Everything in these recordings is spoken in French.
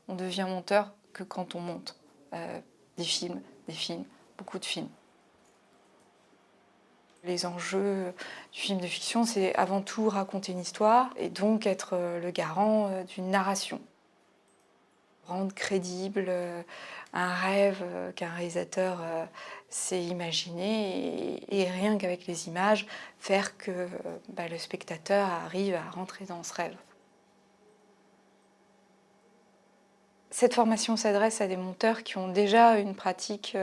on devient monteur que quand on monte des films, beaucoup de films. Les enjeux du film de fiction, c'est avant tout raconter une histoire et donc être le garant d'une narration. Rendre crédible un rêve qu'un réalisateur s'est imaginé et rien qu'avec les images, faire que le spectateur arrive à rentrer dans ce rêve. Cette formation s'adresse à des monteurs qui ont déjà une pratique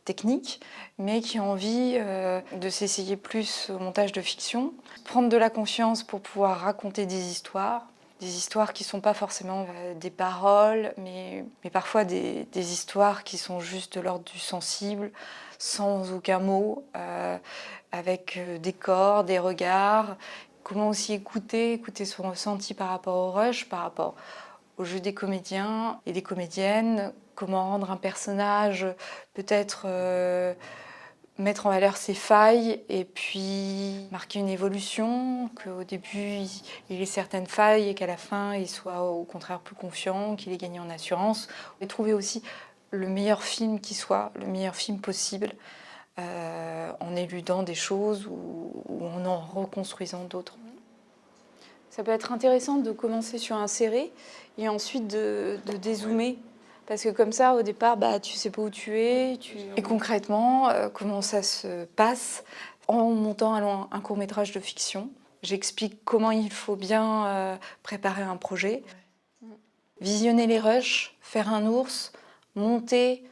technique, mais qui ont envie de s'essayer plus au montage de fiction, prendre de la confiance pour pouvoir raconter des histoires qui ne sont pas forcément des paroles, mais parfois des histoires qui sont juste de l'ordre du sensible, sans aucun mot, avec des corps, des regards. Comment aussi écouter son ressenti par rapport au rush, par rapport au jeu des comédiens et des comédiennes, comment rendre un personnage, peut-être mettre en valeur ses failles et puis marquer une évolution, qu'au début il ait certaines failles et qu'à la fin il soit au contraire plus confiant, qu'il ait gagné en assurance. Et trouver aussi le meilleur film qui soit, le meilleur film possible, en éludant des choses ou en reconstruisant d'autres. Ça peut être intéressant de commencer sur un serré et ensuite de dézoomer. Parce que comme ça, au départ, tu sais pas où tu es. Et concrètement, comment ça se passe en montant un court-métrage de fiction. J'explique comment il faut bien préparer un projet. Visionner les rushs, faire un ours, monter,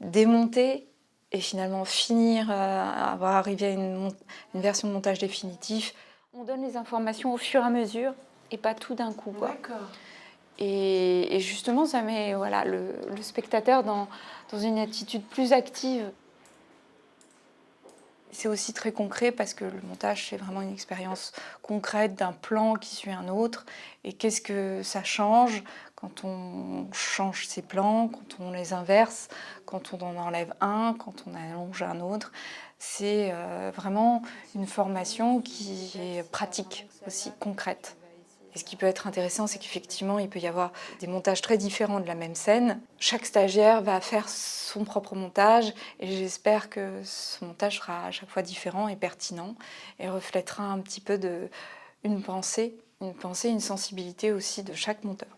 démonter et finalement finir, avoir arrivé à une version de montage définitif. On donne les informations au fur et à mesure et pas tout d'un coup. D'accord. Et justement, ça met le spectateur dans une attitude plus active. C'est aussi très concret parce que le montage, c'est vraiment une expérience concrète d'un plan qui suit un autre. Et qu'est-ce que ça change quand on change ses plans, quand on les inverse, quand on en enlève un, quand on allonge un autre. C'est vraiment une formation qui est pratique, aussi concrète. Et ce qui peut être intéressant, c'est qu'effectivement, il peut y avoir des montages très différents de la même scène. Chaque stagiaire va faire son propre montage et j'espère que ce montage sera à chaque fois différent et pertinent et reflètera un petit peu une pensée, une sensibilité aussi de chaque monteur.